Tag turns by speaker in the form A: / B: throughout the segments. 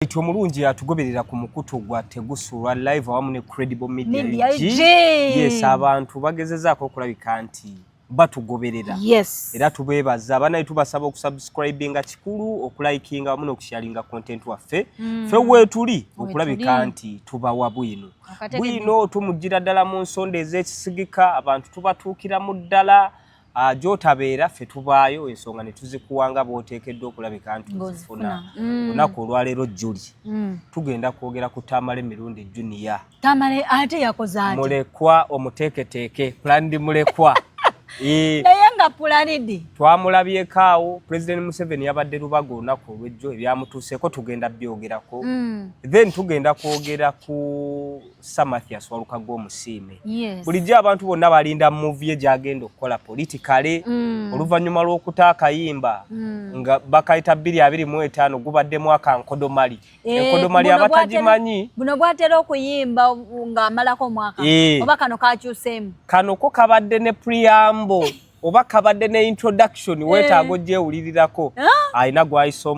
A: Ito mulungi atugoberera ku mukutu gwa Tegusulwa live awamu ne Credible Media. Yes, abantu bagezezaako okulabika nti batugoberera.
B: Yes.
A: Era tubebaza abana tubasaba okusubscribinga kikulu, okulikinga awamu n'okusharinga content waffe. Fe wetuli okulabika nti tubawa bwino. Bwino tumugira ddala mu nsonda ez'ekisigika, abantu tubatuukira mu ddala. Jotabeera ffe tubaayo ensonga ne tuzikuwanga bw'oteekeddwa okulabika nti tuzifuna. Olunaku olwaleero Juli. Tugenda kwogera ku Tamale Mirundi Junior.
B: Tamale ate yakoze ate.
A: Mulekwa omuteeketeeke, Planned mulekwa.
B: Naye nga pulanidi.
A: Twamulabyeko awo, President Museveni yabadde Lubaga olunaku olw'ejjo ebyamutuuseeko tugenda byogerako. Then tugenda kwogera ku Samathias Walukago Omusiime. Bulijjo abantu bonna balinda movie gy'agenda okukola politikale. Oluvannyuma lw'okuta akayimba nga bakayita 2025 gubaddemu akankodomali. Enkodomali abatagimanyi.
B: Buno bwatera okuyimba ng'amalako omwaka. Oba kano kakyuseemu.
A: Kano ko kabadde ne preamble. Oba kabadde ne introduction wetaago gyewulirirako. Alina gwayisa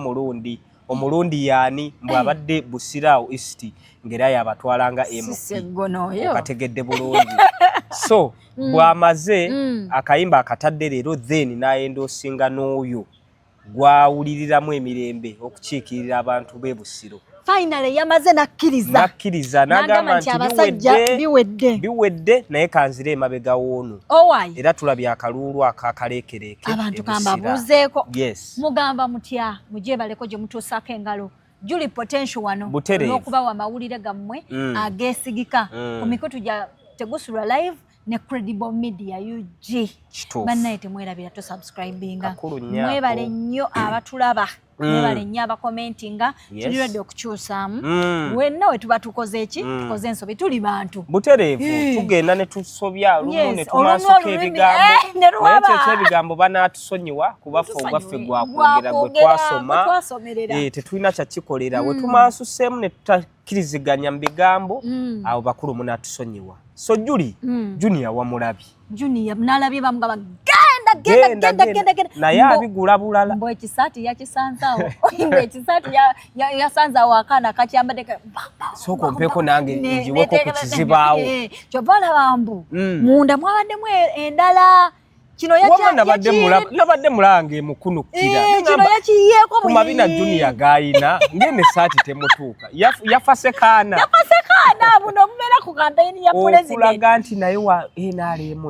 A: omulundi yaani mbw abadde Busirawo East ngera yabatwalanga MP. Okategedde bulungi. So bw'amaze akayimba akatadde leero then n'ayendosinga n'oyo gwawuliriramu emirembe okukiikirira abantu b'e Busiro.
B: Finally yamaze nakkiriza
A: n'agamba nti biwedde naye kanzire emabega w'ono. Era tulabye akalulu akakaleekereeke
B: abantu kambabuuzeeko.
A: Yes.
B: Mugamba mutya mujje baleko gye mutuusaako engalo Juli potential wano n'okubawa amawulire gammwe ageesigika ku mikutu gya Tegusulwa live ne Credible Media UG. Bannaye temwerabira to subscribinga. Mwebale nnyo abatulaba. Mwebale nnyo abakomentinga. Tuliredde okukyusaamu. Wenna we tuba tukoze eki? Tukoze ensobi tuli bantu.
A: Butereevu tugenda ne tusobya olumu ne tumasuka ebigambo. Naye ebigambo banaatusonyiwa kuba ffe ogwaffe gwakwogera gwe twasoma. Tetulina kyakikolera. We tumasuseemu ne tutakkiriziganya mu bigambo awo bakulu munaatusonyiwa. So Juli, Junior wamulabi.
B: Junior nalabye bamugaba genda.
A: Naye abigula bulala.
B: Mbo ekisaati yakisanzawo. Mbo ekisaati yasanzawo akaana kakyambadde.
A: Soko mpeko nange njiweko ku kizibaawo.
B: Kyova bambu. Munda mwabaddemu endala. Kino
A: nabadde mulange mukunukira.
B: Kino yakiyeeko
A: mu mabina Junior gayina ngene saati temutuuka. Yafase kaana.
B: Buno mumera ku campaign ya president.
A: Okulaga nti naye wa NRM.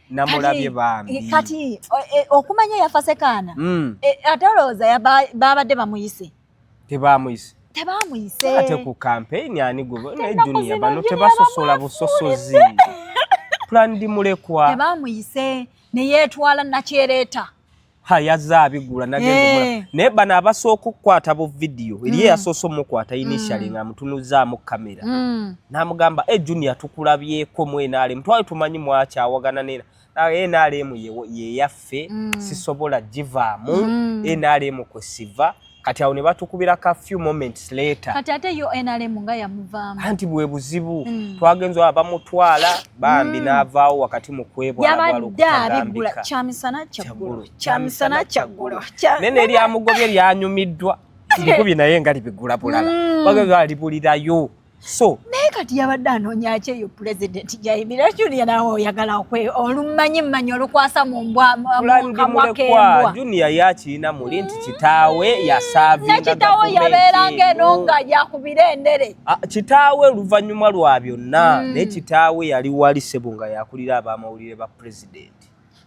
A: Namulabye bambi.
B: Kati okumanya yafase kaana. Ate olowooza babadde bamuyise.
A: Tebamuyise. Ate ku campaign ani gwe ne Junior bano tebasosola busosozi. Planned mulekwa.
B: Tebamuyise ne yeetwala nakyereeta.
A: Yazza abigula nagenda naye bana abasooka okukwata bu video eriye yasoso mukwata initially nga mutunuzaamu kamera namugamba Junior tukulabyeko mwenale mtwaye tumanyi mwakyawagana nena NRM ye yaffe sisobola givaamu NRM kusiva kati awo ne batukubira ka few moments later
B: kati ate yo NRM nga yamuvaamu
A: anti bwe buzibu twagenzo abamutwala bambi n'avaawo wakati mu kwebwalwa kyamisana kyaggulo nene eryamugobye lyanyumiddwa ndikubye naye nga libigula bulala bagenzo alibulirayo. So
B: kati yabadde anoonya ki eyo president gyayimira Junior nawe oyagala olumanyi olukwasa mu mbwa
A: mwakembwa. Junior yakirina muli nti kitaawe yasaavinga
B: kitaawe yabeeranga eno nga yakubira endere.
A: Kitaawe oluvannyuma lwa byonna naye kitaawe yali wali Ssebo nga yakulira abamawulire ba president.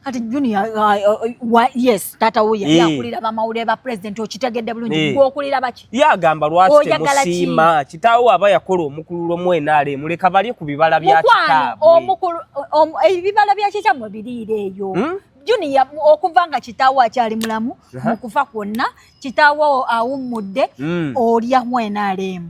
B: Kati Junior yes tata uya yakulira bamawulire ba president okitegedde bulungi gwokulira baki
A: yagamba lwaki temusiima kitaawo aba yakola omukululo mwenale muleka bali ku bibala bya kitaawe
B: omukulu ebibala bya kitaawe biriire eyo. Junior okuvanga kitaawo akyali mulamu mukufa kwonna kitaawo awummudde olya mwenale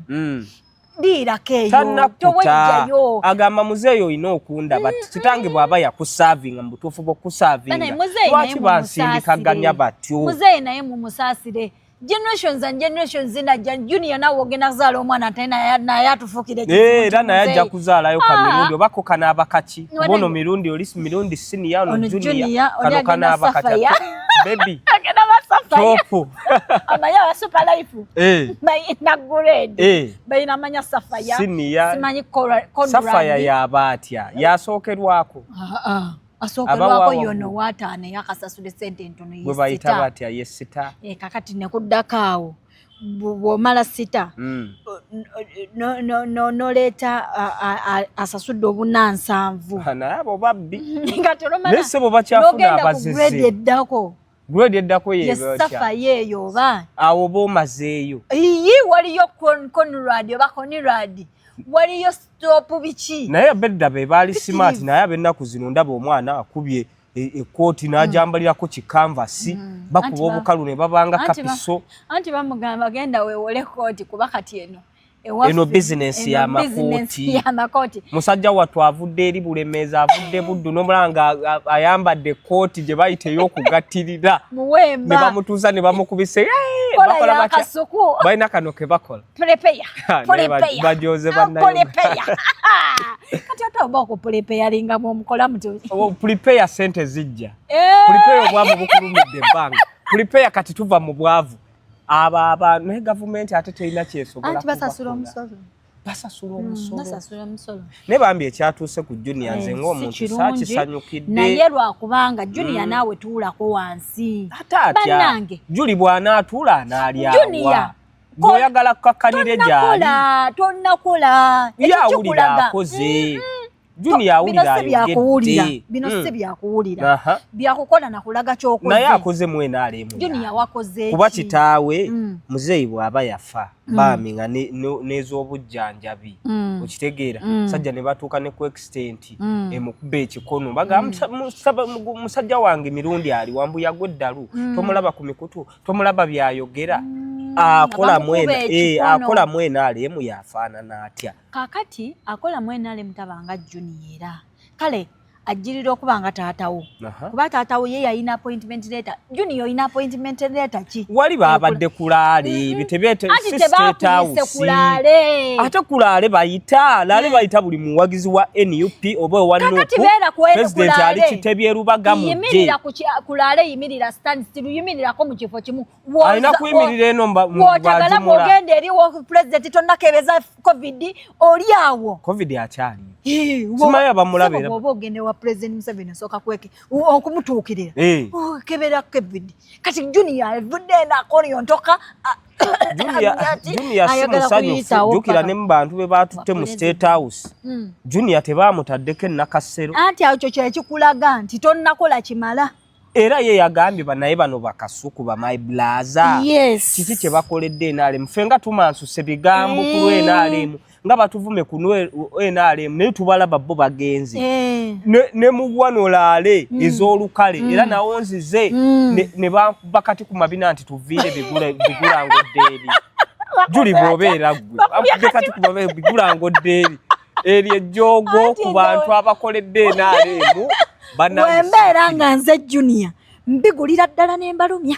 B: Dira keyo
A: towejjayo agamba muzeeyo ina okunda but kitange bwaba yakusavinga mu butuufu bw'okusavinga lwaki bansindikaganya batyo
B: muzeeyi naye mumusaasire generations and generations zina Junior nawe ogenda kuzaala omwana naye atufukire
A: era naye ajja kuzaalayo kamirundi obako kanaaba kaki bono mirundi oli mirundi senior no Junior kano kanaaba kaki baby Topu.
B: Amanya wa Super Life. Na grade. Bayina manya Safaya. Simanyi Conrad.
A: Safaya ya batya. Yasokerwako.
B: Asokerwako yono wataane yakasasule sente ntono yesita.
A: Bwe bayita batya yesita.
B: Kakati ne kuddakaawo. Bw'omala sita. No leta asasudde obunansanvu.
A: Naye abo babbi.
B: Ngati olomala.
A: Nese bo bakyafuna abazeze.
B: Grade eddako.
A: Grade eddako yeyo.
B: Yesafa yeyo ba.
A: Awo bomazeeyo.
B: Waliyo Conrad oba Conrad. Waliyo stop bichi.
A: Naye abedda be baali smart naye abennaku zino ndaba omwana akubye ekkooti n'ajambalirako kikanvasi bakuba obukalu ne babanga kapiso.
B: Anti bamugamba genda weewole kooti kuba kati
A: eno business ya makoti. Musajja wattu avudde eri Bulemeeza avudde Buddu n'omulanga ayambadde kooti gye bayita ey'okugattirira.
B: Muwemba.
A: Ne bamutuuza ne bamukubise.
B: Bakola bakasuku.
A: Balina kano ke bakola.
B: Pulepeya.
A: Bajoze bannayo.
B: Pulepeya. Kati otoba okupulepeya lingamu omukola mutu.
A: Pulepeya sente zijja. Pulepeya obwavu bukulumidde ebbanga. Pulepeya kati tuva mu bwavu. Aba ne government ate teyina kyesobola.
B: Anti basasula omusolo.
A: Basasula omusolo. Ne bambi ekyatuuse ku Junior nze ng'omuntu saakisanyukidde.
B: Naye lwakubanga Junior naawe tuulako wansi.
A: Bannange. Juli bw'anaatuula anaalyawa. Ng'oyagala kukakkanira gyali.
B: Tonnakola.
A: Yawulira akoze. Junior awulira ayogedde.
B: Bino si byakuwulira. Byakukola nakulaga ky'okoze.
A: Naye akoze mwena alemu.
B: Junior wakoze.
A: Kuba kitaawe muzeeyi bw'aba yafa baami nga n'ez'obujjanjabi okitegeera musajja ne batuuka ne ku extent emukuba ekikono bagamba musajja wange mirundi ali wambuya gw'eddalu tomulaba ku mikutu tomulaba byayogera akola mwena alemu yafaanana atya
B: kakati akola mwena alemu tabanga Junior era kale ajirira okuba nga taatawo kuba taatawo ye yalina appointment letter Junior ina appointment letter ki
A: wali baabadde kulaale bitebyete
B: state house
A: ate kulaale bayita laale bayita buli muwagizi wa NUP oba wa NUP president ali kitebye rubaga mu
B: yimirira kulaale yimirira stand still yimirira ko mu kifo kimu
A: alina kuyimirira eno
B: mwotagala mogende eri wo president tonnakebeza covid oli awo
A: covid akyali simaya bamulabira
B: bobo ogende wa president Museveni soka kweke okumutuukirira kebera covid kati Junior vudde na koni ontoka
A: Junior simusanyufu jukira ne mu bantu be batutte mu state house Junior tebamutaddeko ennakasero
B: anti awo kyo kyekikulaga nti tonnakola kimala
A: era ye yagambye banaye bano bakasuku ba my blaza kiki kye bakoledde NRM ffe nga tumansuse bigambo ku NRM nga batuvume ku NRM naye tubalaba bo bagenzi ne muwanolaale ez'olukale era nawonzize ne bakati ku mabina nti tuviire bigulangodde eri Juli bw'obeera gwe kati ku mabina bigulangodde eri eri ejjoogo ku bantu abakoledde NRM
B: wembeera nga nze Junior mbigulira ddala n'embalumya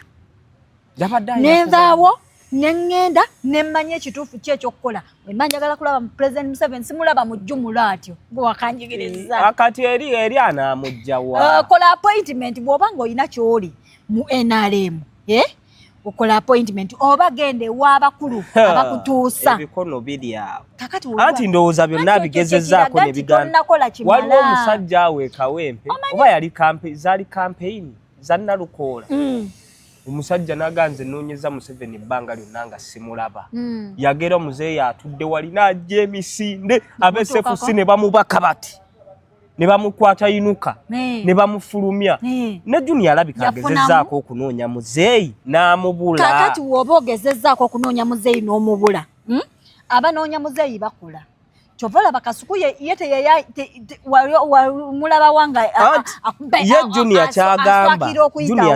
B: nenvaawo nengenda nemmanya ekituufu ki ekyokukola wemba njagala kulaba mu president Museveni simulaba mu jjumula atyo gwe wakanjigiriza
A: kati eri anaamugjawa
B: kola appointment bw'oba ng'olina ky'oli mu NRM okola appointment oba gende w'abakulu abakutuusa
A: ebikono biri awo anti ndowooza byonna bigezezzaako ne bigana waliwo omusajja awo e Kawempe oba yali zaali campaign za Nalukoola omusajja n'aganze noonyeza Museveni ebbanga lyonna nga simulaba yagera omuzeeyi atudde wali n'ajja emisinde ab'essefusi ne bamubaka bati ne bamukwata yinuka ne bamufulumya ne Junior alabika agezezzaako okunoonya muzeeyi n'amubula
B: kakati w'oba ogezezzaako okunoonya muzeeyi n'omubula abanoonya muzeeyi bakola chovola bakasuku ye mulaba wanga
A: ye Junior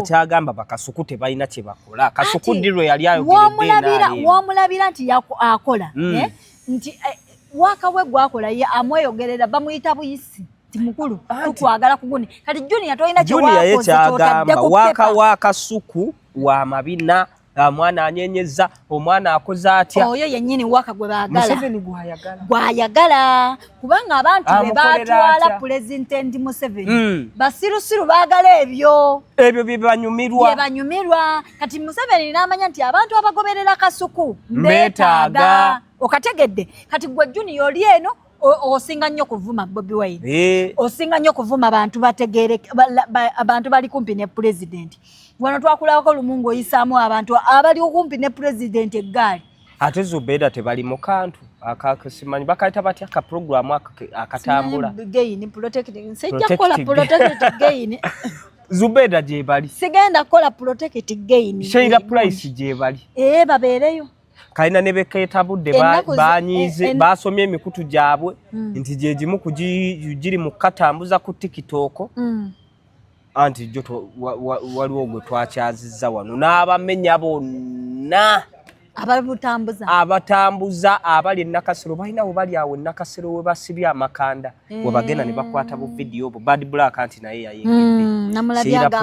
A: kyagamba bakasuku tebalina kye bakola kasuku dirwe yali ayogeredde
B: wamulabira nti akola nti wakawe gwakola ye amweyogerera bamuyita buyisi timukulu tukwagala kuguni kati Junior toyina kye wakoze
A: kyagamba waka suku wa mabina mwana anyenyeza omwana akoza atya
B: oyo yennyini waka gwe baagala
A: Museveni
B: gwayagala kubanga abantu be batwala President Museveni basirusiru baagala ebyo
A: bye banyumirwa
B: kati Museveni n'amanya nti abantu abagoberera Kasuku mbetaaga okategedde kati gwe Junior oli eno osinga nnyo kuvuma Bobi Wine osinga nnyo kuvuma abantu bategeere abantu bali kumpi ne President wano twakulako lumungu oyisaamu abantu abali okumpi ne President eggaali
A: ate Zubeda tebali mu kantu akakasimanyi bakaita batya ka program akatambula
B: gain protecting sejja kola protected gain
A: Zubeda je bali
B: sigenda kola protected gain
A: Sheila Price je bali
B: babeereyo
A: kalina ne beketabudde banyize basomye emikutu gyabwe nti je jimu kujiri mu katambuza ku TikTok anti joto waliwo gwe twakyazizza wano n'abamenya bonna abatambuza abali Nakasero balina we bali awo Nakasero we basibye amakanda we bagenda ne bakwata bu video bo Bad Black anti naye yayingidde
B: namulabyaga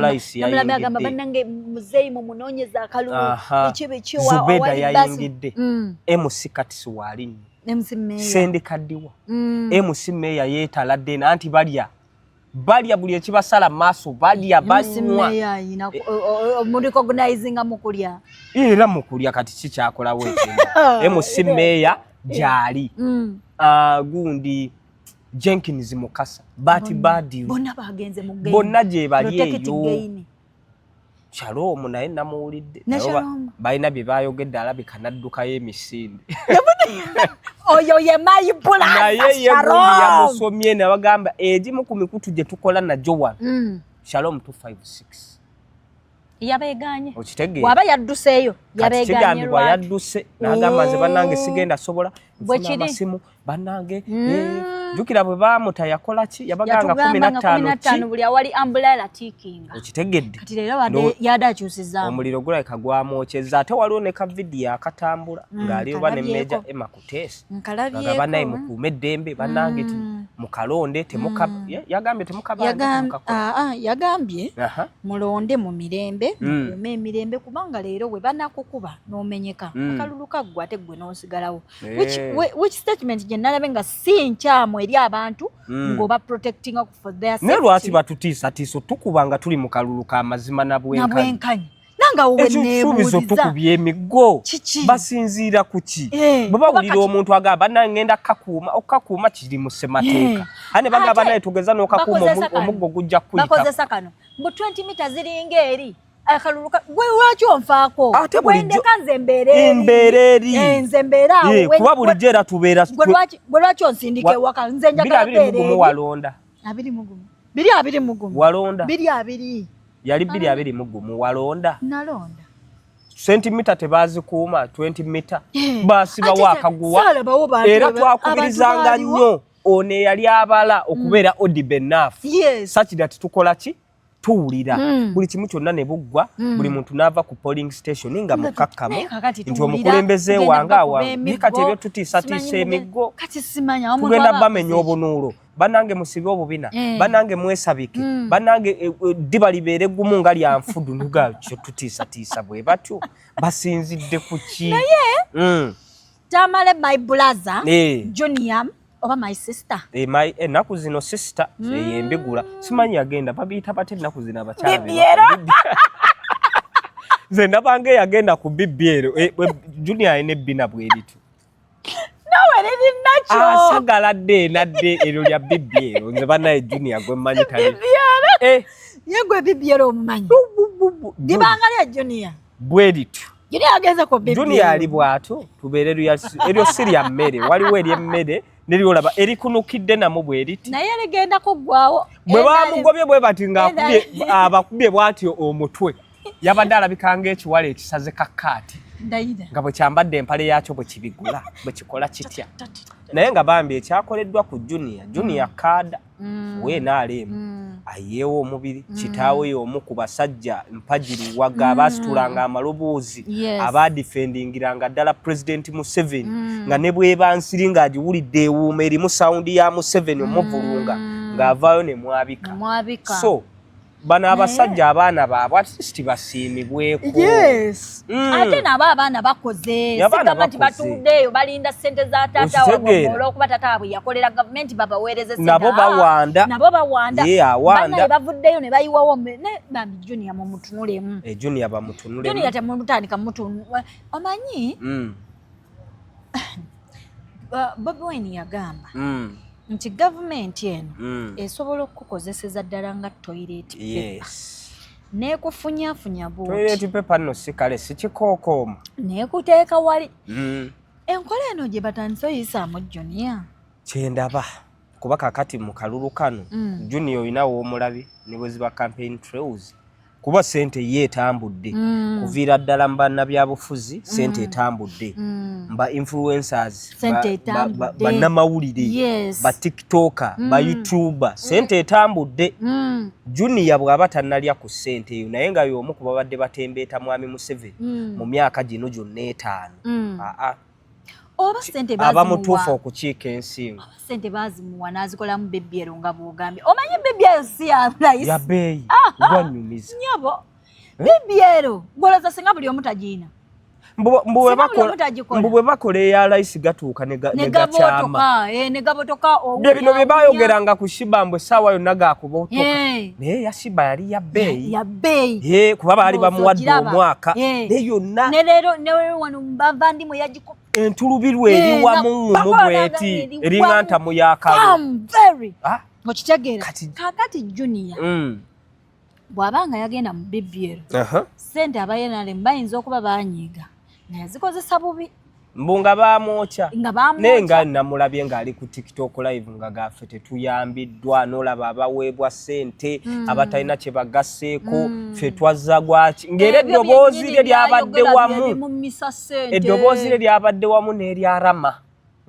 B: banange muzeyi mu munonyeza akalulu ekibikiwa
A: Zubeda yayingidde MC Katisi wali Sendi Kadiwa MC Meya yetaladde anti balya buli ekibasala maaso balya banywa
B: mu recognizing mukulya
A: era mukulya kati kikyakola weekend MC Meya jali gundi Jenkins Mukasa Bati Badi
B: bonna bagenze mu game
A: bonna je bali eyo Shalom naye namuwulidde balina bye bayogedde alabika nadduka y'emisinde
B: oyo ye mayibula
A: naye yamusomye nabagamba egimu ku mikutu gye tukola najo wano Shalom 256
B: yabeganye
A: okitegeera
B: bwaba yadduseeyo yabeganye
A: lwa yadduse nagamba nze bannange sigenda sobola amasimu bannange jukira bwe bamuta yakola ki yabaganga 15
B: buli awali umbrella tikinga
A: okitegedde
B: kati leero wadde yadakyusizaamu
A: omuliro gulabika gwamwokyeza ate waliwo ne ka vidiyo akatambula ng'aliyo ba ne Meja Emma Kutesi ngagamba naye mukuume eddembe bannange ti mukalonde yagambye yagambye
B: mulonde mu mirembe mukuume emirembe kubanga leero we banakukuba n'omenyeka akalulu kaggwa ate gwe n'osigalawo which statement gye nalabe nga si nkyamu eri abantu ng'oba protecting for their safety.
A: Ne lwaki batutiisatiiso tukubanga tuli mu kalulu ka mazima na bwenkanyi
B: nanga wowe neebuuliza
A: tukubye emiggo basinziira ku ki bwe bawulira omuntu agamba nangenda okakuuma kiri mu ssemateeka ane bagamba naye tugeza n'okakuuma omuggo gujja kuyita
B: bakozesa kano mbu 20 mita ziringa eri akalulu gwe lwaki onfaako wendeka nze mbeereri nze mbeera
A: kuba bulijjo era tubeera
B: gwe lwaki onsindika ewaka nze njagala
A: mbeereri walonda
B: 20
A: walonda
B: 20
A: yali 20 walonda
B: nalonda
A: sentimita tebazikuuma 20 mita basiba wakaguwa era twakubirizanga nnyo ono eyali abala okubeera odibenafu sakira titukola ki tuwulira buli kimu kyonna ne buggwa buli muntu n'ava ku polling station nga mukkakkamu nti omukulembeze wange awa kati ebyo tutiisatiisa emiggo tugenda bamenya obunuulo bannange musibe obubina bannange mwesabike bannange ddiba libeere eggumu nga lya nfudu nuga kyo tutiisatiisa bwe batyo basinzidde ku ki
B: tamale my brother Junior oba my sister
A: ennaku zino sister yembigula simanyi yagenda babiyita bate ennaku zino abakyala nze ndabange yagenda ku bibyero Junior ayina ebbina bweritu asagaladde nadde eryo lya bibyero nze bannaye Junior gwe mmanyi tali
B: yegwe bibyero omumanyi libanga lya Junior
A: bweritu
B: Junior ageze ku bibyero
A: Junior ali bwato tubeere eryo sirya mmere waliwo ery'emmere neriolaba erikunukidde namu bweriti
B: naye ligenda kuggwawo
A: bwe bamugobye bwe bati abakubye bwatyo omutwe yabadde alabikanga ekiwala ekisaze kakkaati nga bwe kyambadde empale yakyo bwe kibigula bwe kikola kitya naye nga bambi ekyakoleddwa ku Junior kaada weenaaleemu ayeewo omubiri kitaawe y'omu ku basajja mpagiri wagga abaasitulanga amaloboozi abaadifendingiranga ddala President Museveni nga ne bweba nsiri ng'agiwulidde ewuuma erimu sawundi ya Museveni omuvulunga ng'avaayo ne mwabika so bana abasajja abaana baabwe at least basiimibweko.
B: Yes. Ate nabo abaana bakoze gavumenti batuddeyo balinda ssente za taata waabwe olw'okuba taata waabwe yakolera gavumenti babaweereze ssente
A: nabo bawanda
B: bana bavuddeyo ne bayiwawo ne bambi Junior mu mutunulemu
A: Junior bamutunulemu
B: Junior temutandika mutunula omanyi Bobi Wine yagamba nti gavumenti eno esobola okukozeseza ddala nga toilet paper nekufunyafunya buuti
A: toilet paper no sikale sikikookoma
B: nekuteeka wali enkola eno gye batandise oyisaamu Junior
A: kyendaba kuba kakati mu kalulu kano Junior oyinawo omulabi ne bwe ziba campaign trails kuba sente ye etambudde kuviira ddala mbanna byabufuzi sente etambudde mba influencers bannamawulire ba tiktoker ba youtuber sente etambudde Junior bw'aba tannalya ku sente eyo naye nga y'omu ku babadde batembeeta mwami Museveni mu myaka gino gyonna etaano
B: oba sente bazimuwa
A: abamutuufu okukiika ensingo
B: sente bazimuwa n'azikolamu bebyero nga bw'ogambye omanyi bebyero si ya layisi
A: ya bbeeyi gwanyumiza
B: nyobo bebyero gwoloza singa buli omu tagiina
A: mbu bwe bakola eya layisi gatuuka ne gakyama
B: ne gabotoka
A: bino bye baayogeranga ku Shiba mbwe essaawa yonna gaakubotoka naye ya Shiba yali ya bbeeyi kuba baali bamuwadde omwaka naye yonna
B: ne leero wano bavandimu yagikuba
A: entulubirwa eri wamu mu bweti eringa ntamu yakalo
B: okitegeera kakati Junior bw'abanga yagenda mu BBL sente abayenalemu bayinza okuba banyiiga naye yazikozesa bubi
A: mbunga baamwokya naye nga namulabye ng'ali ku TikTok live nga gaffe tetuyambiddwa n'olaba abaweebwa sente abatalina kye bagasseeko ffe twazza gwaki ng'era eddoboozi lye lyabadde wamu n'eryarama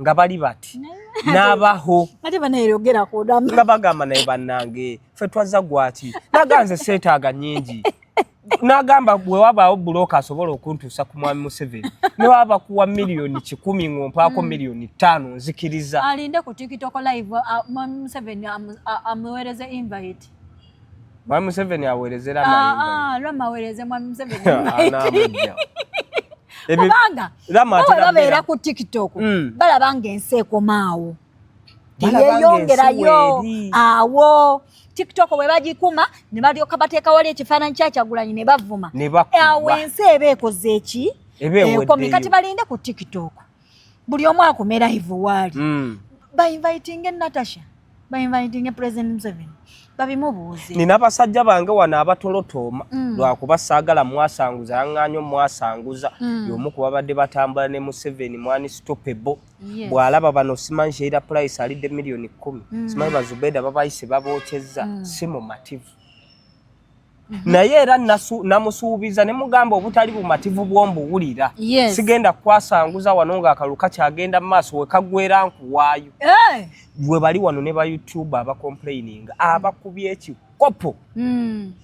A: nga bali bati n'abaho nga bagamba naye bannange ffe twazza gwaki naganze seetaaga nnyingi n'agamba bwe wabaawo bulooka asobola okuntuusa ku mwami Museveni ne waba kuwa miliyoni 10 ng'ompaako miliyoni 5 nzikiriza
B: alinde ku TikTok live mwami Museveni amuweereze invite
A: mwami Museveni aweerezera
B: Rama aweereze mwami Museveni kubanga babeera ku TikTok balaba ng'ensi ekomaawo teyeyongerayo awo TikTok bwe bagikuma ne balyoka bateeka wali ekifaananyi kya Kyagulanyi ne bavuma awo ensi eba ekoze eki ekomi kati balinde ku TikTok buli omu akume live waali bainvitinge Natasha bainvitinge President Museveni babimubuuze
A: nina abasajja bange wano abatolotooma lwakuba saagala mwasanguza yaŋŋaanyo mwasanguza y'omu ku babadde batambula ne Museveni mwani stoppable bw'alaba bano simanyi Sheila Price alidde miliyoni 10 simanyi Bazubeda babayise babookyezza si mumativu naye era namusuubiza ne mugamba obutali bumativu bw'ombuwulira sigenda kwasanguza wano ng'akalulu kakyagenda mu maaso we kaggwera nkuwaayo bwe bali wano ne ba YouTube abacomplaininga abakubye ekikopo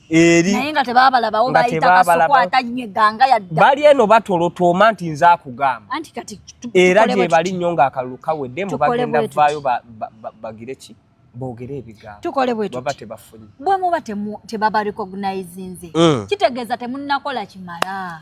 A: eri
B: naye nga tebabalabawo bayita kasukwata nyeganga yadda
A: bali eno batolotooma nti nze akugamba era gye bali nnyo ng'akalulu kawedde mu bagenda vaayo bagire ki boogere ebigambo
B: tukole bwe
A: baba tebafunye
B: bwe muba tebaba recognizinze kitegeeza temunnakola kimala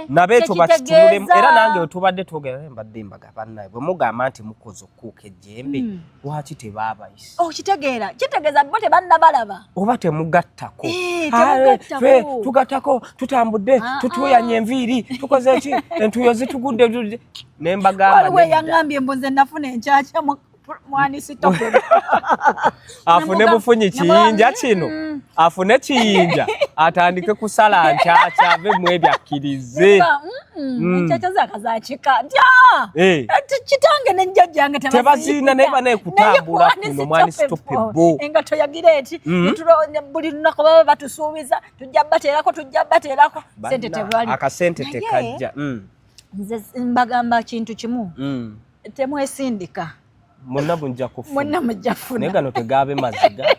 A: nabe ekyo bakitunulemu era nange tubadde twogera mbadde mbaga bannaye bwe mugamba nti mukoze okuuka ejjembe lwaki tebaabayise
B: kitegeeza bo tebannabalaba
A: oba temugattako tugattako tutambudde tutuyanya enviiri tukoze eki entuyo zitugudde ne mbagamba
B: waliwo yaŋŋambye mbunze nafuna enkyakya mwani sitopero
A: afune bufunyi kiyinja kino afune kiyinja atandike kusala nkyakya ave mu ebyakkirize
B: enkyakya zakazakika kitange nenjajjange
A: tebaziina naye banaye kutambula kuno mwani sitopebo
B: engato yagira eti buli lunaku baba batusuubiza tujja bateerako sente tebali
A: akasente tekajja
B: nze mbagamba kintu kimu temwesindika
A: monna mujja kufuna
B: monna mujja kufuna
A: naye gano tegaabe maziga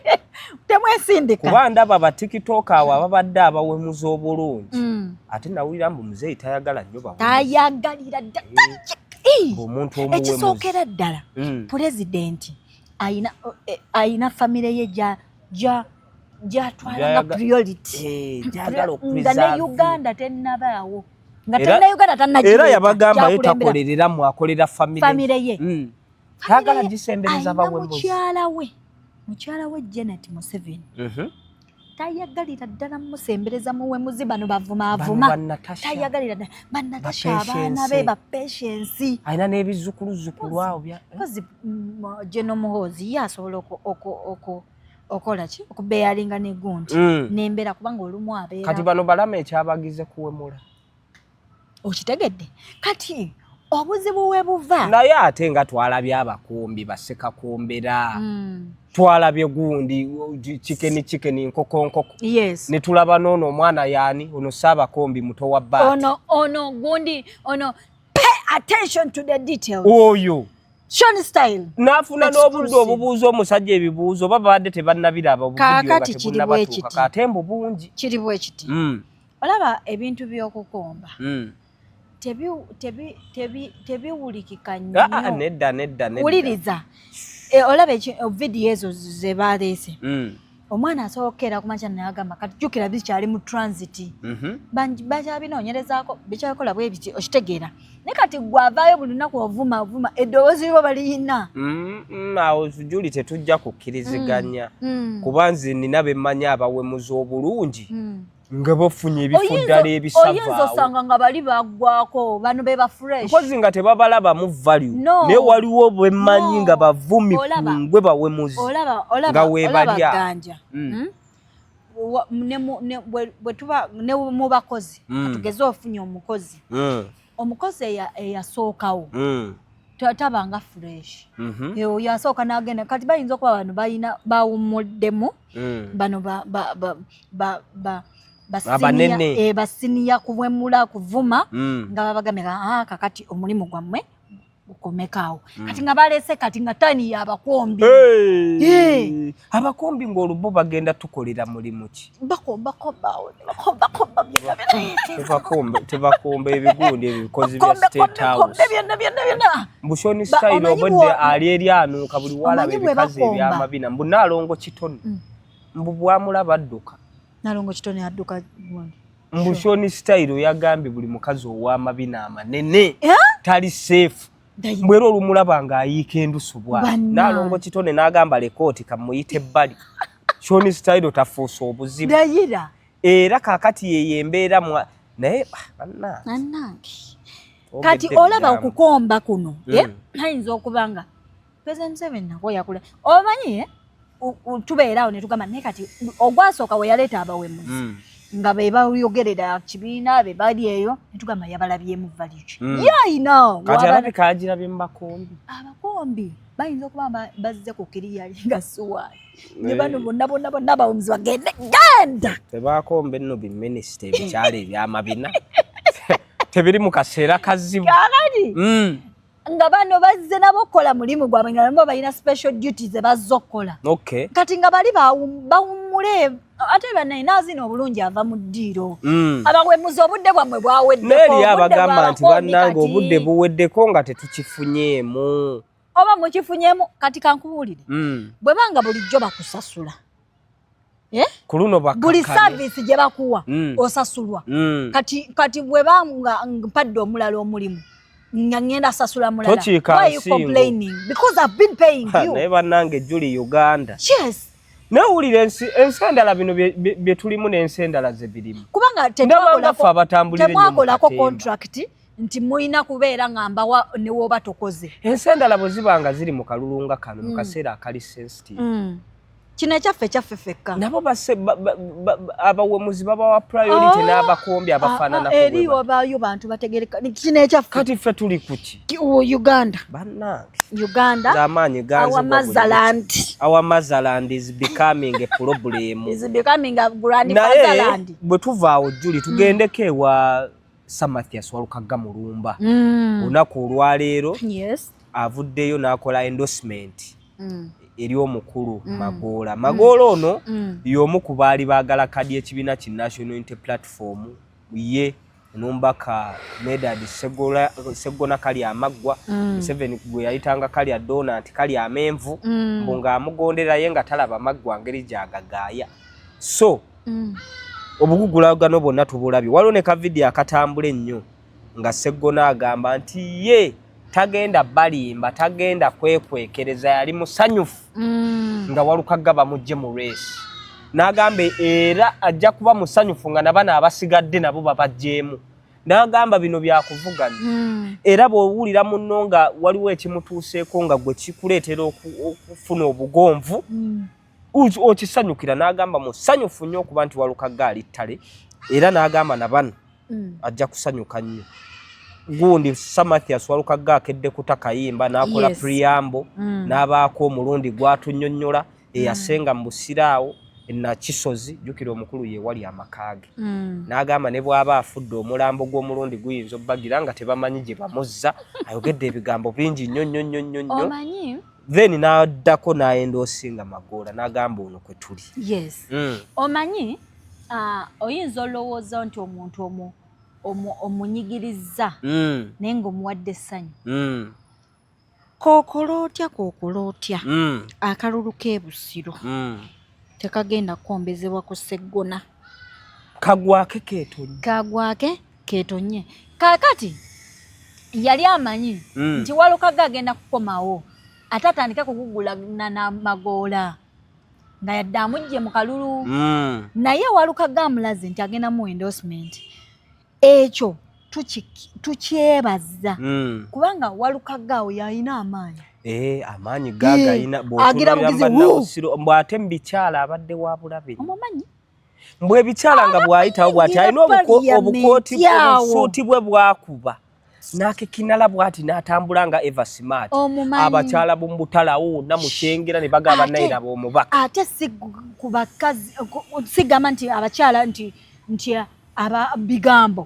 B: temwesindika
A: kuba ndaba ba TikTok awo ababadde abawemuza obulungi ate nawulira mbu muzeeyi tayagala nnyo
B: tayagalira
A: omuntu omuwemuzi
B: ekisookera ddala pulezidenti ayina famire ye gyatwala nga priority
A: njagala
B: nga ne Uganda tennabaawo nga Uganda tannagira
A: era yabagamba yetakolerera mwakolera famire
B: ye
A: yagala gisembereza bawembuzi
B: mukyala we Janet Museveni tayagalira ddala musembereza muwemuzi bano bavuma tayagalira Natasha abaana be ba patience
A: aina n'ebizukuluzukulu awo
B: kozi General Muhoozi yasobola okola ki okubeyalinga negundi nembera kubanga olumu abeera
A: kati bano balama ekyabagize kuwemula
B: okitegedde kati obuzibu we buva
A: naye ate nga twalabye abakumbi basekakumbera twalabye gundi chicken nkoko
B: yes
A: ne tulaba nono omwana yani ono Saabakombi muto wa Bati
B: ono gundi pay attention to the details
A: oyo
B: Sean Style
A: nafuna n'obudde obubuuzo omusajja ebibuuzo babadde tebannabiraba
B: kakati kiribu ekiti
A: katembo bungi
B: kiribu ekiti olaba ebintu by'okukomba tebiwulikika nnyo
A: nedda
B: wuliriza olaba video ezo ze baleese omwana asookera kumakya n'agamba kati jjukira bikyali mu transit bakyabinoonyerezaako bikyakola bwe biti okitegeera naye kati gwavaayo buli lunaku ovuma eddoboozi libo baliyina
A: awo Juli tetujja kukkiriziganya kuba nze nina bemmanyi abawemuzi obulungi nga bafunye ebifo ddala ebisavaawo
B: oyinza osanga nga bali baggwako bano be ba fresh
A: mpozi nga tebabalaba mu value naye waliwo bemmanyi nga bavumi kungwe bawemuzi nga webalya ne mu bakozi katugeze ofunye omukozi eyasookawo tabanga fresh oyo yasooka n'agenda kati bayinza okuba bano balina bawumuddemu bano basiniya kuwemula kuvuma nga babagambira kakati omulimu gwammwe gukomekaawo kati nga balese kati nga tani y'abakombi abakombi ng'olubo bagenda tukolera mulimu ki tebakomba ebigundi ebikozi bya State House Bushoni Style obodde ali eri anuuka buli walaba ebikazi ebyamabina mbu Naalongo Kitone mbu bwamulaba adduka
B: Naalongo Kitone adduka
A: Bushoni Style yagambye buli mukazi ow'amabina amanene tali safe mbwera olumulaba ng'ayiika endusubwa Naalongo Kitone n'agamba lekooti kamuyite ebbali Bushoni Style tafuusa obuzibu era kaakati yeyo embeera naye
B: bannange kati olaba okukomba kuno ayinza okuba nga President Museveni nako yakula omanyi tubeerawo ne tugamba naye kati ogwasooka we yaleeta abawemuzi nga be bayogerera kibiina be bali eyo ne tugamba yabalabyemu valiki yayina
A: kati alabika agirabye mu
B: abakombi bayinza okuba bazze ku kiriyali nga suwaali ne bano bonna bawumuzi genda
A: tebakombe nno biminisita ebikyalo ebyamabina tebiri mu kaseera kazibu
B: nga bano bazze nabo okukola mulimu gwabwe nga nabo balina special duties ze bazze okukola kati nga bali bawummule ate banainaazina obulungi ava mu ddiiro abawemuzi obudde bwammwe bwaweddeko
A: neeri abagamba nti bannange obudde buweddeko nga tetukifunyeemu
B: oba mukifunyeemu kati kankubuulire bwe banga bulijjo bakusasula buli service gye bakuwa osasulwa kati bwe banga mpadde omulala omulimu nga ngenda sasula mulala why you complaining because I've been paying you
A: naye bannange Juli Uganda
B: yes
A: nawulira ensi endala bino bye tulimu n'ensi endala ze birimu
B: kubanga temwakolako contract nti muyina kubeera nga mbawa ne woba tokoze
A: ensi endala bwe zibanga ziri mu kalulunga kano mu kaseera akali sensitive
B: kino ekyaffe fekka
A: nabo abawemuzi babawa priority n'abakombi abafaanana
B: eri obayo bantu bategereka kino ekyaffe
A: kati ffe tuli kuki
B: Uganda
A: Uganda z'amaanyi our motherland is becoming a problem naye bwe tuvaawo Juli tugendeko ewa Samathias Walukaga Mulumba olunaku olwaleero avuddeyo n'akola endorsement eri omukulu Magoola ono y'omu ku baali baagala kadi y'ekibiina ki National Unity Platform ye n'omubaka Medad Sseggona kali amaggwa Museveni gwe yayitanga kali adonanti kali amenvu mbu ng'amugondera ye nga talaba maggwa ngeri gy'agagaaya so obugugulagano bonna tubulabye. Waliwo ne ka video akatambula ennyo nga Sseggona agamba nti ye tagenda balimba, tagenda kwekwekereza, yali musanyufu nga Walukagga bamujje mu race. N'agamba era ajja kuba musanyufu nga nabana abasigadde nabo babajjeemu. N'agamba bino byakuvuganya. Era bw'owulira munno nga waliwo ekimutuuseeko nga gwe kikuleetera okufuna obugonvu, okisanyukira. N'agamba musanyufu nnyo okuba nti Walukagga ali ttale, era n'agamba na bano ajja kusanyuka nnyo. Gundi Sir Mathias Walukagga akedde kuta kayimba n'akola preamble n'abaako omulundi gwatunnyonnyola eyasenga mu Busiraawo na Kisozi, jjukira omukulu ye wali amakaage. N'agamba ne bw'aba afudde omulambo gw'omulundi guyinza obbagira nga tebamanyi gye bamuzza. Ayogedde ebigambo bingi nnyo nnyo nnyo nnyo nnyo. Then n'addako n'ayendoosinga Magoola n'agamba ono kwe tuli.
B: Yes. Omanyi oyinza olowooza nti omuntu omunyigiriza naye ng'omuwadde essanyu. Kookolo otya akalulu k'e Busiro tekagenda kwombezebwa ku Sseggona. Kagwake keetonye. Kaakati yali amanyi nti Walukagga agenda kukomawo ate atandika kugugulana na Magoola nga yadde amugye mu kalulu. Naye Walukagga amulaze nti agenda mu endorsement. Ekyo tukyebaza kubanga Walukagga awo yalina amaanyi. Amaanyi gaga ina bw'ate mu bikyala abadde wa bulabe. Omumanyi mbwe bikyala nga bw'ayitawo bw'ati alina obukooti obusuuti bwe bwakuba n'akekinala bw'ati n'atambula nga Eva Smart. Abakyala b'omu Butalawo na mu Kyengera ne bagaba Nairaba omubaka. Ate si ku bakazi sigamba nti abakyala nti bigambo.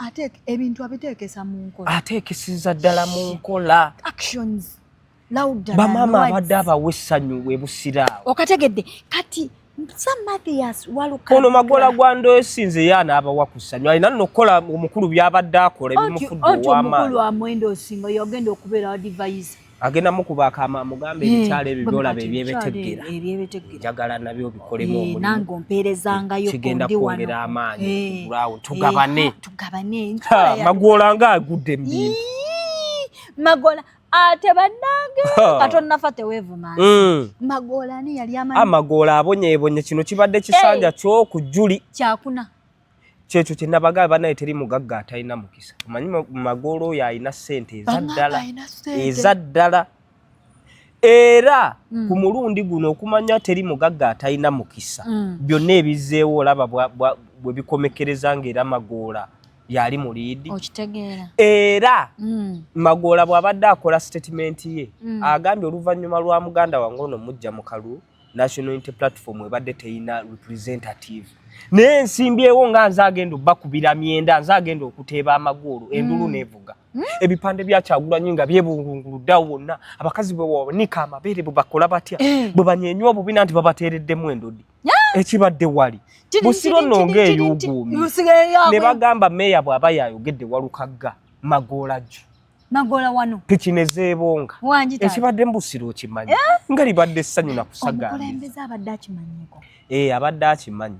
B: Ate ebintu abiteekesa mu nkola. Ateekeseza ddala mu nkola. Actions louder. Bamama abadde abawa essanyu we Busiraawo. Okategedde kati Sir Mathias Walukagga. Ono Magoola gwa Ndoesinze yaana abawa ku ssanyu. Alina n'okukola omukulu by'abadde akola ebimufudde ow'amaanyi. Omukulu wa Mwendosinga yogenda okubeera advice. Agenda mukuba akama mugambe ebikyala ebyo byolaba ebyebeteggera. Njagala nabyo bikolemu omulimu. Nange ompeerezangayo
A: kigenda kwongera amaanyi kulaawo tugabane. Magoola nga agudde mu bintu.
B: Magoola ate bannange katonnafa teweevumansi. Magoola ani yali amanyi. Magoola
A: abonyeebonye kino kibadde kisanja ky'oku Juli.
B: Kyakuna.
A: Kyekyo kye nabagamba banaye teri mugagga atalina mukisa. Omanyi Magoola oyo alina ssente eza ddala. Era ku mulundi guno okumanya teri mugagga atalina mukisa. Byonna ebizzeewo olaba bwe bikomekereza ng'era Magoola yali mu liidi.
B: Okitegeera.
A: Era Magoola bw'abadde akola statement ye agambye oluvannyuma lwa muganda wange ono mujja mu kalulu National Unity Platform ebadde teyina representative. Naye nsimbyewo nga nze agenda obbakubira myenda, nze agenda okuteeba amagoolo endulu nevuga. Ebipande bya Kyagulanyi nga byebunguluddawo wonna. Abakazi bwe wabanika amabeere bwe bakola batya bwe banyeenywa obubina nti babateereddemu endodi. Ekibadde wali Busiro nno ng'eyuuguumye. Ne bagamba meeya bw'aba yayogedde Walukagga Magoola jjo.
B: Magoola wano.
A: Pikinezeebonga. Ekibadde mu Busiro okimanyi. Nga libadde essanyu na kusagaanya.
B: Omukulembeze abadde akimanyiiko.
A: Abadde akimanyi.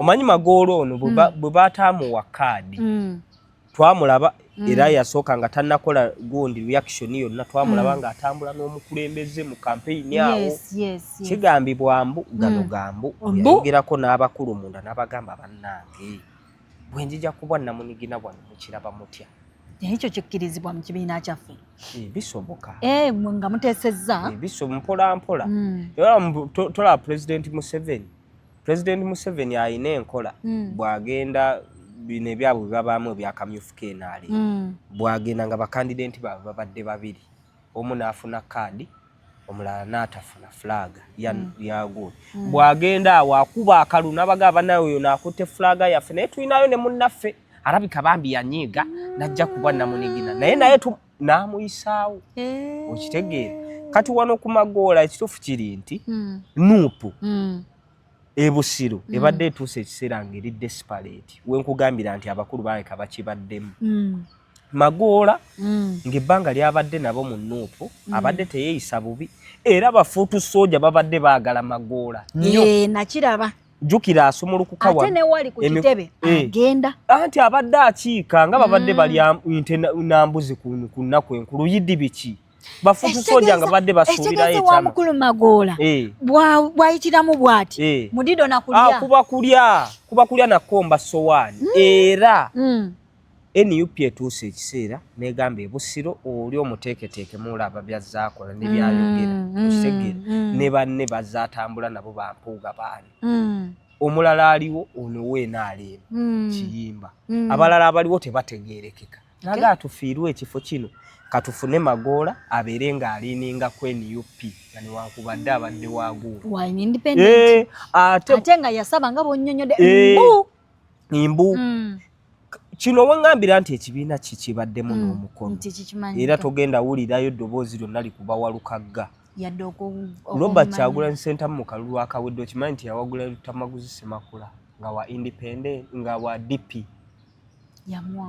A: Omanyi Magoola ono bwe baataamuwa kaadi. Twamulaba era yasooka nga tannakola gundi reaction yonna twamulaba ng'atambula n'omukulembeze mu campaign awo. Kigambibwa mbu gano gambu yayogerako n'abakulu munda n'abagamba bannange bwe njija kubwa namunigina bwano mukiraba mutya.
B: Ekyo kikkirizibwa mu kibiina kyaffe.
A: Bisoboka.
B: Nga muteesezza.
A: Mpola mpola. Tola President Museveni. President Museveni alina enkola bw'agenda bino ebyabwe babaamu ebyakamyufu keenaali. Bw'agenda nga bakandidenti baabwe babadde babiri. Omu n'afuna kaadi, omulala n'atafuna fulaga yago. Bw'agenda awo akuba akalu n'abagamba naye oyo n'akutte fulaga yaffe naye tulinayo ne munnaffe. Arabika bambi yanyiiga najja kuba namunigina naye n'amuyisaawo. Okitegeera. Kati wano ku Magoola ekituufu kiri nti nuupu e Busiro ebadde etuuse ekiseera ng'eri desperate. We nkugambira nti abakulu baleka bakibaddemu. Magoola ng'ebbanga lyabadde nabo mu Nuupu abadde teyeeyisa bubi era bafuutu sooja babadde baagala Magoola nnyo.
B: Nakiraba.
A: Jjukira asumulukuka
B: ate ne wali ku kitebe agenda.
A: Anti abadde akiika nga babadde bali nambuzi ku nnaku enkulu yiddi biki. Bafuutu sooja nga badde basuubira
B: ekyama. Ekitegeeza wa mukulu Magoola bw'ayitiramu bw'ati mudido nakulya. Kuba kulya nakomba sowaani era NUP etuuse ekiseera n'egamba ebusiro oli omuteeketeeke mulaba byazaakola ne byayogera okitegera ne banne bazaatambula nabo bampuuga baani. Omulala aliwo ono weena aleema Kiyimba. Abalala abaliwo tebategeerekeka. Naga atufiirwe ekifo kino katufune Magoola abeere ng'aliininga ku NUP nga newankubadde abadde waaguulu. Ate nga yasaba nga bw'onnyonnyodde
A: mbu. Kino wangambira nti ekibiina kibaddemu n'omukono era togenda wulirayo eddoboozi lyonna likuba Walukagga. Robert Kyagulanyi Ssentamu mu kalulu akawedde okimanyi nti yawagula Lutamaguzi Ssemakula nga wa independent nga wa DP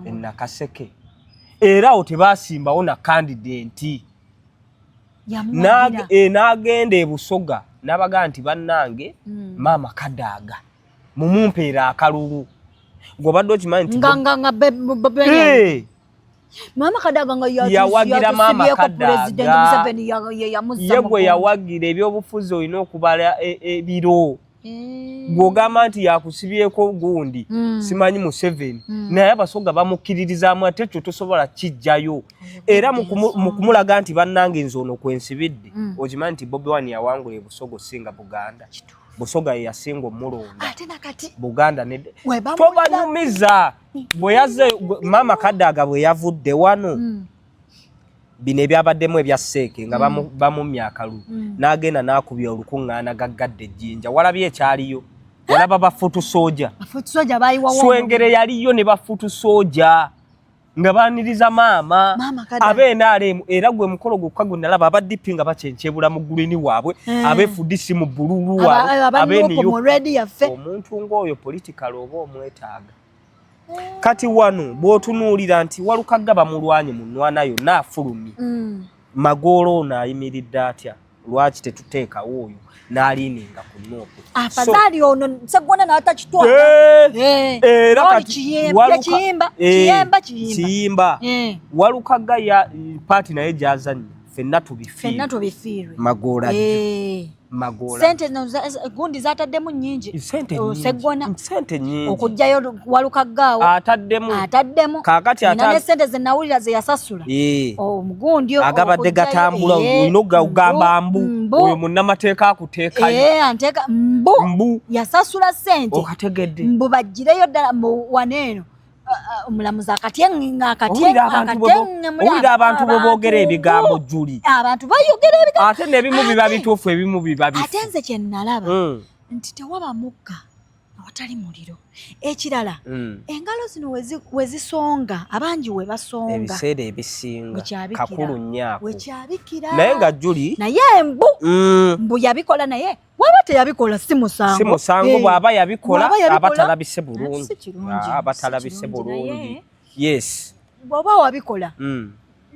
A: Nakaseke era awo tebaasimbawo na candidate n'agenda e Busoga n'abagaa nti bannange maama Kadaaga mumumpeera akalulu. Ng'obadde okimanyi nti Mama Kadaaga nga yawagira Mama Kadaaga ye gwe yawagira ebyobufuzi olina okubala ebiro. Gw'ogamba nti yakusibyeko gundi simanyi Museveni naye Abasoga bamukkiririzaamu ate ekyo tosobola kijjayo. Era mu kumulaga nti bannange nze ono kwensibidde okimanyi nti Bobi Wine yawangula e Busoga osinga Buganda. Busoga ye yasinga omulonda.
B: Ate nakati
A: Buganda ne tobanyumiza bwe yazze Mama Kadaaga bwe yavudde wano bino ebyabaddemu ebya Seeke nga bamumya akalulu n'agenda n'akubya olukuŋŋaana gaggadde ejjinja. Walabye ekyaliyo walaba bafuutu sooja Swengere yaliyo ne bafuutu sooja nga baaniriza maama ab'NRM era gwe mukolo gwokka gwe nalaba aba DP nga bakyenkyebula mu gulini waabwe ab'FDC mu bbululu waabwe omuntu ng'oyo political oba omwetaaga. Kati wano bw'otunuulira nti Walukagga bamulwanye mu nnwana yonna afulumye Magoola ono ayimiridde atya lwaki tetuteekawo oyo n'aliininga ku Nuupu.
B: Afazaali ono Sseggona n'atakitwala
A: era Kiyimba Walukagga ya paati naye gy'azannya ffenna tubifiirwe Magoola
B: sente gundi zaataddemu nnyingi Sseggona
A: sente nnyingi
B: okuggyayo Walukagga ataddemu
A: kaakati
B: ne sente ze nawulira ze yasasula omugundi
A: agabadde gatambula olina okugamba mbu oyo munnamateeka akuteekayo
B: anteeka mbu yasasula sente
A: okategedde
B: mbu baggireyo ddala waneeno omulamuzi
A: owulira abantu bwe boogera ebigambo Juli
B: abantu bayogera ebigambo
A: ate n'ebimu biba bituufu ebimu biba bifu.
B: Ate nze kye nalaba nti tewaba mukka awatali muliro. Ekirala engalo zino wezisonga abangi we basonga
A: ebiseera ebisinga kakulu nnyako
B: wekyabikira
A: naye nga Juli
B: naye mbu yabikola naye waba teyabikola si musango
A: bw'aba yabikola abatalabise bulungi abatalabise bulungi yes
B: bw'oba wabikola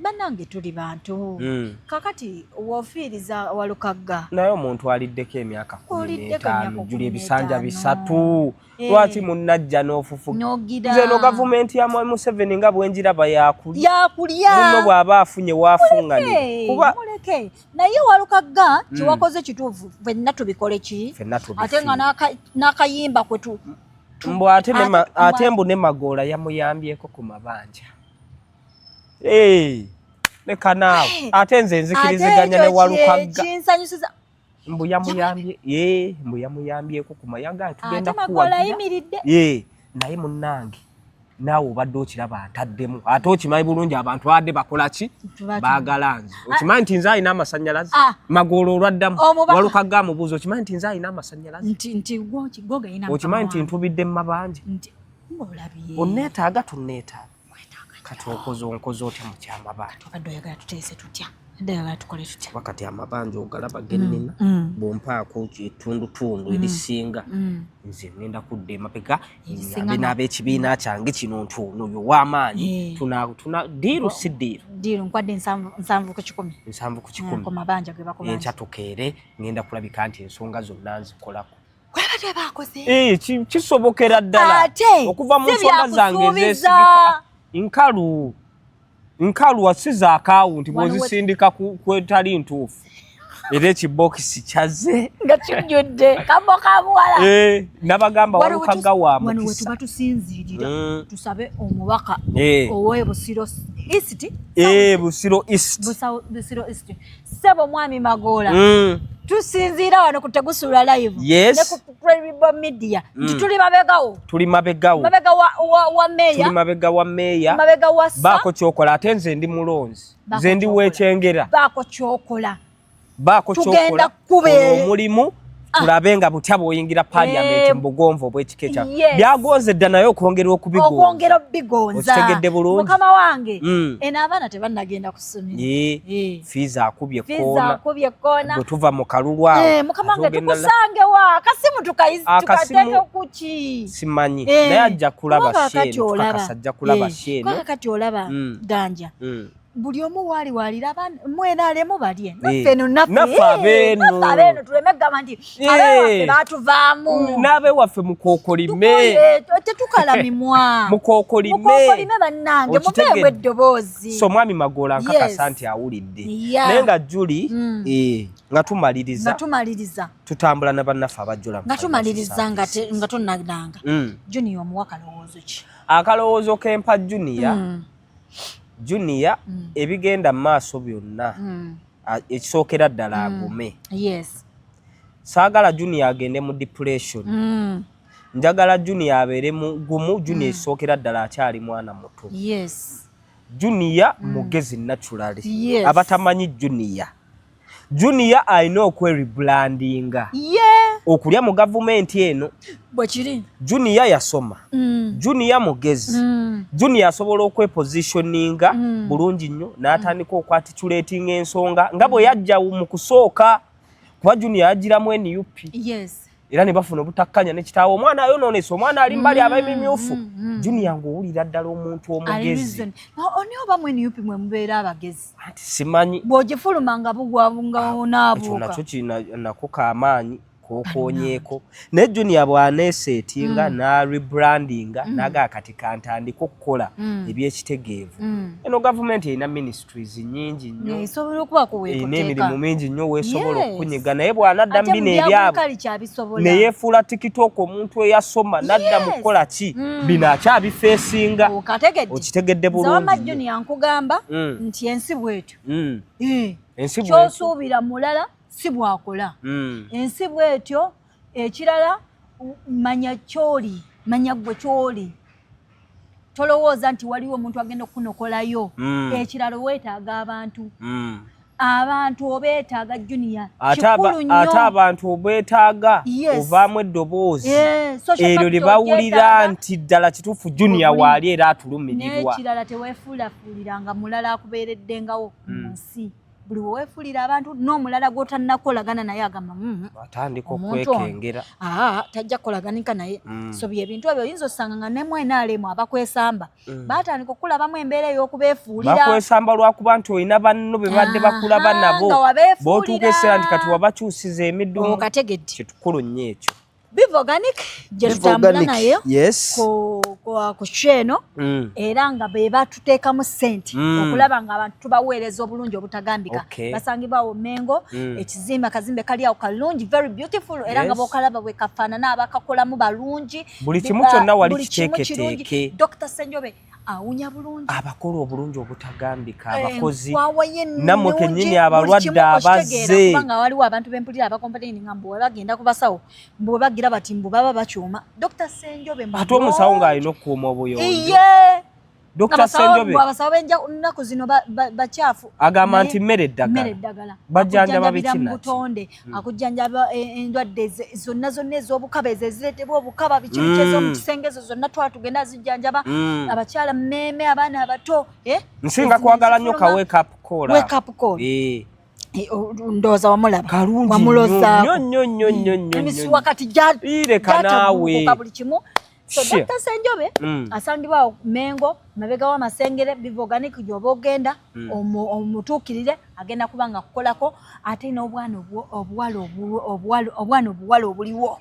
B: bannange tuli bantu kakati wofiiriza Walukagga
A: naye omuntu aliddeko emyaka 15 Juli ebisanja 3 lwaki munnajja n'ofufuga nze no gavumenti ya Museveni nga bwenjiraba yakulya muno bw'aba afunye waafuŋŋane
B: kuba muleke naye Walukagga kiwakoze kituufu ffenna tubikole ki ate nga n'akayimba kwetu
A: mbu ate mbu ne Magoola yamuyambyeko ku mabanja leka naawe ate nze nzikiriziganya ne Walukagga mbu yamuyambyeko ku mayaga tugenda kuwagira naye munnange naawe obadde okiraba antaddemu ate okimanyi bulungi abantu abadde bakola ki baagala nze okimanyi nti nze alina amasannyalaze Magoola olwaddamu Walukagga amubuuza okimanyi nti nze alina amasannyalaze okimanyi nti ntubidde mu mabanja onneetaaga tunneetaaga kati onkoze otya mu kyamabaati
B: obadde oyagala tuteese tutya ndaya tukole tutya
A: wakati amabanja ogalaba gennina bompaako etundutundu erisinga nze ngenda kudda emabega bina ab'ekibiina kyange kino ntuuno oyo w'amaanyi tuna diiru si diiru
B: nkwadde 7 ku 10
A: 7 ku 10
B: ku mabanja ge bakubanja
A: enkya tukeere ngenda kulabika nti ensonga zonna nzikolako
B: kwebadde bakoze
A: kisobokera ddala okuva mu nsonga zange ezeesigika nkalu wasiza akawunti bw'ozisindika kwetali ntuufu era ekibokisi kyaze
B: nga kijjudde kabokabuwala
A: nabagamba walukaga wa
B: mukisa wano wetuba tusinziirira tusabe omubaka owe Busiro East
A: Busiro East
B: Sebo Mwami Magoola tusinziira wano ku Tegusula live
A: ne
B: ku Credible Media tuli mabegawo wa meya
A: tuli mabega wa meya
B: mabega wa
A: baako kyokola ate nze ndi mulonzi nze ndi wekyengera
B: baako kyokola
A: tugenda omulimu tulabe nga butya bw'oyingira parliament mu bugonvu obw'ekika kya byagonze dda naye okwongera
B: okubigonza
A: okitegedde bulungi
B: mukama wange eno abaana tebannagenda ku ssomero
A: fiiza akubye koona bwe tuva mu kalulu awo
B: mukama wange tukusange wa akasimu tukateeke kuki
A: simanyi naye ajja kulaba sheeno tukakasajja kulaba sheeno
B: kakati olaba Ganja buli omu waali walira mwenaalemu balye naffe abeeno tuleme gamba nti abewaffe baatuvaamu
A: n'abewaffe mukookolime
B: tetukala mimwa
A: mukookolime
B: bannange mubeewo eddoboozi
A: so Mwami Magoola nkakasa nti awulidde naye nga Juli nga tumaliriza tutambula na bannaffe abajjula
B: nga tumaliriza nga tonnalanga Junior omuwa kalowoozo ki
A: akalowoozo kempa Junior ebigenda mu maaso byonna ekisookera ddala agume saagala Junior agende mu depression njagala Junior abeere mugumu Junior ekisookera ddala akyali mwana muto Junior mugezi naturally abatamanyi Junior alina okwerebrandinga okulya mu gavumenti eno
B: bwekiri
A: Junior yasoma Junior mugezi Junior asobola okwepositioninga bulungi nnyo n'atandika okwatitulatinga ensonga nga bwe yajja mu kusooka kuba Junior yagiramu NUP era ne bafuna obutakkanya ne kitaawo omwana ayonoonese omwana ali mbali ab'emimyufu Junior ng'owulira ddala omuntu omugezi
B: oni oba mu NUP mwe mubeera abagezi
A: ati simanyi
B: bw'ogifuluma nga bugwabunga onaabuuka
A: nakyo kinako kaamaanyi kokonyeeko naye Junior bw'aneesetinga n'arebrandinga naga kati kantandika okukola ebyekitegeevu eno gavumenti erina ministries nnyingi nnyo n'emirimu mingi nnyo weesobola okukunyiga naye bw'anadda mu bino ebyabwe ne yeefuula tikitooko omuntu eyasoma n'adda mu kukola ki bino akyabifeesinga okitegedde bulungi
B: Junior nkugamba nti ensi bwetyo kyosuubira mulala si bwakola ensi bwetyo ekirala manya kyoli manya gwe kyoli tolowooza nti waliwo omuntu agenda okunokolayo ekirala weetaaga abantu obeetaaga Junior kikulu nnyo
A: ate abantu obeetaaga ovaamu eddoboozi eryo lye bawulira nti ddala kituufu Junior waali era atulumirirwa
B: n'ekirala teweefuulafuuliranga mulala akubeereddengawo mu nsi buli weefulira abantu n'omulala gw'otannakolagana naye agamba
A: atandika okwekengera
B: tajja kukolaganika naye so byebintu ebyo oyinza osanga nga ne mwenaalemu abakwesamba baatandika okulabamu embeera ey'okubeefuulira
A: bakwesamba lwakuba nti olina banno be badde bakulaba nabo b'otuuka eseera nti kati wabakyusiza emidumu
B: okategedde
A: kitukulu nnyo ekyo
B: Bivoganic gye tutambula nayo ku kyeno era nga be batuteekamu ssente okulaba nga abantu tubaweereza obulungi obutagambika basangibwawo Mengo ekizimbe kazimbe kali awo kalungi very beautiful era nga bw'okalaba bwe kafaanana abakakolamu balungi
A: buli kimu kyonna wali kiteeketeeke
B: Dr. Senjobe awunya bulungi
A: abakola obulungi obutagambika abakozi nammwe kennyini abalwadde abazze
B: kubanga waliwo abantu b'empulira abakompateni nga mbu bagenda ku basawo mbu bagira bati mbu baba bakyuma Dr. Senjobe
A: ate omusawo ng'alina okukuuma obuyonjo Dr. Senjobe
B: abasawo benja nnaku zino bakyafu
A: agamba nti mmere eddagala bajjanjaba bikina
B: butonde akujjanjaba endwadde zonna ez'obukaba ezireetebwa obukaba biki mu kisengezo zonna tugenda zijjanjaba abakyala mmeme abaana abato
A: nsinga kwagala nnyo ka wake up call
B: ndowooza wamulaba emisi wakati gyatuuka buli kimu. So Dr. Senjobe asangibwa Mengo mabega wa Masengere Bivu Organic gyoba ogenda omutuukirire agenda kubanga kukolako ate n'obwana obuwala obuliwo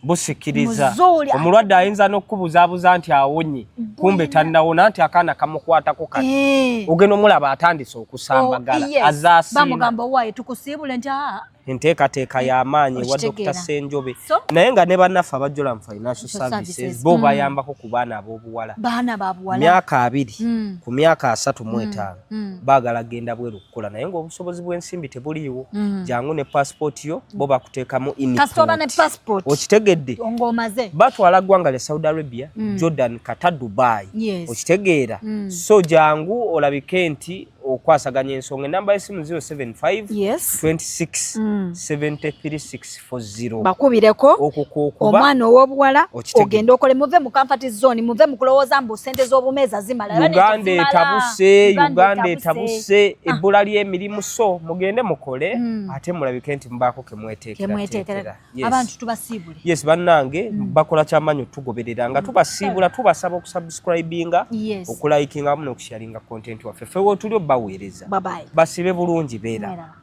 B: busikiriza omulwadde ayinza n'okukubuzaabuza nti awonye kumbe tannawona nti akaana kamukwatako kati ogenda omulaba atandise okusambagala azaasiima bamugamba owaaye tukusiibule nti
A: enteekateeka y'amaanyi wa Dr. Senjobe naye nga ne bannaffe abajjola mu financial services bo bayambako ku baana ab'obuwala myaka 2 ku myaka 35 baagala genda bweru kukola naye ng'obusobozi bw'ensimbi tebuliiwo jangu ne passport yo bo bakuteekamu input okitegedde batwala ggwanga lya Saudi Arabia Jordan Qatar Dubai okitegeera so jangu olabike nti okwasaganya ensonga enamba y'essimu 075 26 73640
B: bakubireko omwana ow'obuwala ogenda okole muve mu comfort zone muve mu kulowooza mbu ssente z'obumeeza zimala
A: Uganda etabuse ebbula ly'emirimu so mugende mukole ate mulabike nti mbaako kemweteekera
B: abantu tubasiibule
A: yes bannange bakola kyamaanyi tugoberera nga tubasiibula tubasaba okusubscribinga okulayikinga wamu n'okusharinga content waffe ffe wootuli obbaweereza basibe bulungi beera